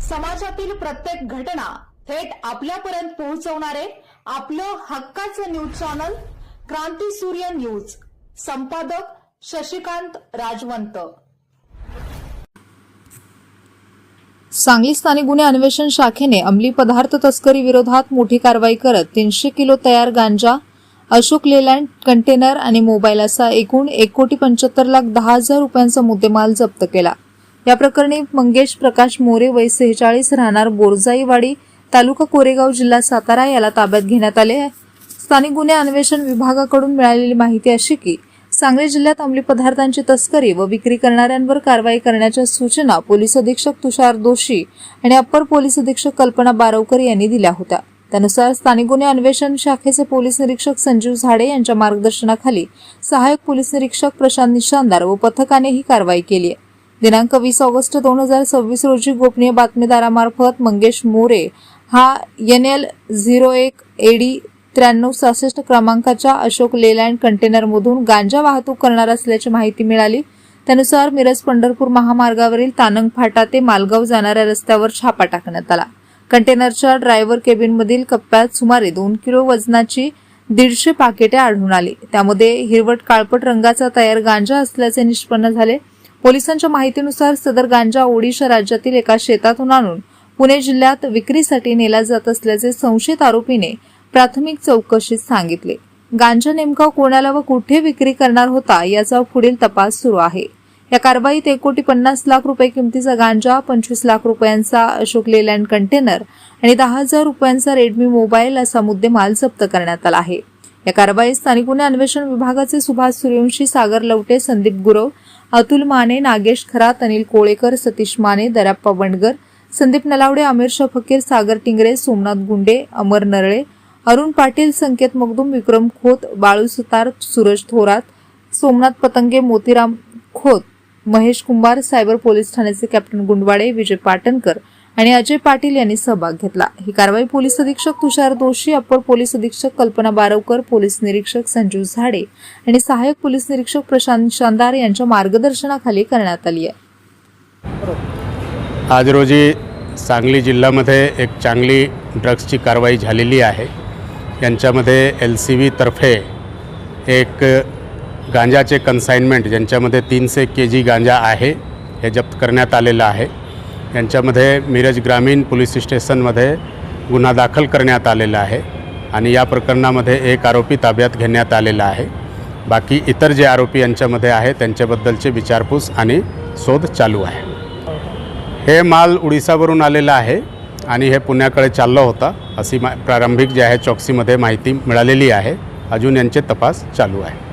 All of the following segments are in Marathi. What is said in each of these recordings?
समाजातील प्रत्येक घटना थेट आपल्यापर्यंत पोहोचवणारे आपलं हक्काचं न्यूज चॅनल क्रांती सूर्य न्यूज. संपादक शशिकांत राजवंत. सांगली स्थानिक गुन्हे अन्वेषण शाखेने अंमली पदार्थ तस्करी विरोधात मोठी कारवाई करत 300 किलो तयार गांजा, अशोक लेलँड कंटेनर आणि मोबाईल असा एकूण 1,75,10,000 रुपयांचा मुद्देमाल जप्त केला. या प्रकरणी मंगेश प्रकाश मोरे वय 46 राहणार बोरजाईवाडी तालुका कोरेगाव जिल्हा सातारा याला ताब्यात घेण्यात आले आहे. स्थानिक गुन्हे अन्वेषण विभागाकडून मिळालेली माहिती अशी की सांगली जिल्ह्यात अंमली पदार्थांची तस्करी व विक्री करणाऱ्यांवर कारवाई करण्याच्या सूचना पोलीस अधीक्षक तुषार दोशी आणि अप्पर पोलीस अधीक्षक कल्पना बारवकर यांनी दिल्या होत्या. त्यानुसार स्थानिक गुन्हे अन्वेषण शाखेचे पोलीस निरीक्षक संजीव झाडे यांच्या मार्गदर्शनाखाली सहाय्यक पोलीस निरीक्षक प्रशांत निशांदार व पथकाने ही कारवाई केली आहे. दिनांक 20 ऑगस्ट 2026 रोजी गोपनीय बातमीदारामार्फत मंगेश मोरे हा NL 01 AD 9366 क्रमांकाच्या अशोक लेलँड कंटेनरमधून गांजा वाहतूक करणार असल्याची माहिती मिळाली. त्यानुसार मिरज पंढरपूर महामार्गावरील तानंग फाटा ते मालगाव जाणाऱ्या रस्त्यावर छापा टाकण्यात आला. कंटेनरच्या ड्रायव्हर केबिनमधील कप्प्यात सुमारे 2 किलो वजनाची 150 पाकिटे आढळून आली. त्यामध्ये हिरवट काळपट रंगाचा तयार गांजा असल्याचे निष्पन्न झाले. पोलिसांच्या माहितीनुसार सदर गांजा ओडिशा राज्यातील एका शेतातून आणून पुणे जिल्ह्यात विक्रीसाठी नेला जात असल्याचे संशयित आरोपीने प्राथमिक चौकशीत सांगितले. गांजा नेमका कोणाला व कुठे विक्री करणार होता याचा पुढील तपास सुरू आहे. या कारवाईत 1,50,00,000 रुपये किमतीचा गांजा, 25 लाख रुपयांचा अशोक लेलँड कंटेनर आणि 10,000 रुपयांचा रेडमी मोबाईल असा मुद्देमाल जप्त करण्यात आला आहे. या कारवाईत स्थानिक गुन्हे अन्वेषण विभागाचे सुभाष सूर्यवंशी, सागर लवटे, संदीप गुरव, अतुल माने, नागेश खरात, अनिल कोळेकर, सतीश माने, दराप्पा बंडगर, संदीप नलावडे, आमिर शाह फकीर, सागर टिंगरे, सोमनाथ गुंडे, अमर नरळे, अरुण पाटील, संकेत मगदूम, विक्रम खोत, बाळू सुतार, सूरज थोरात, सोमनाथ पतंगे, मोतीराम खोत, महेश कुंभार, सायबर पोलीस ठाण्याचे कॅप्टन गुंडवाडे, विजय पाटणकर आणि अजय पाटील यांनी सहभाग घेतला. ही कारवाई पोलीस अधीक्षक तुषार दोशी, अप्पर पोलीस अधीक्षक कल्पना बारवकर, पोलीस निरीक्षक संजीव झाडे आणि सहाय्यक पोलीस निरीक्षक प्रशांत निशांदार यांच्या मार्गदर्शनाखाली करण्यात आली आहे. आज रोजी सांगली जिल्ह्यामध्ये एक चांगली ड्रग्सची कारवाई झालेली आहे. यांच्यामध्ये LCV तर्फे एक गांजाचे कन्साइनमेंट ज्यांच्यामध्ये 300 kg गांजा आहे हे जप्त करण्यात आलेलं आहे. यांच्यामध्ये मिरज ग्रामीण पोलीस स्टेशनमध्ये गुन्हा दाखल करण्यात आलेला आहे आणि या प्रकरणामध्ये एक आरोपी ताब्यात घेण्यात आलेला आहे. बाकी इतर जे आरोपी यांच्यामध्ये आहे त्यांच्याबद्दलचे विचारपूस आणि शोध चालू आहे. हे माल उडीसावरून आलेला आहे आणि हे पुण्याकडे चालला होता अशी प्रारंभिक जे आहे चौकसीमध्ये माहिती मिळालेली आहे. अजून यांचे तपास चालू आहे.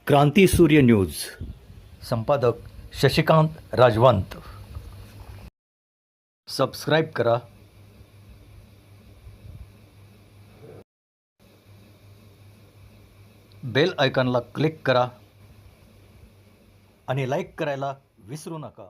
क्रांती सूर्य न्यूज. संपादक शशिकांत राजवंत. सबस्क्राईब करा. बेल आयकॉनला क्लिक करा आणि लाईक करायला विसरू नका.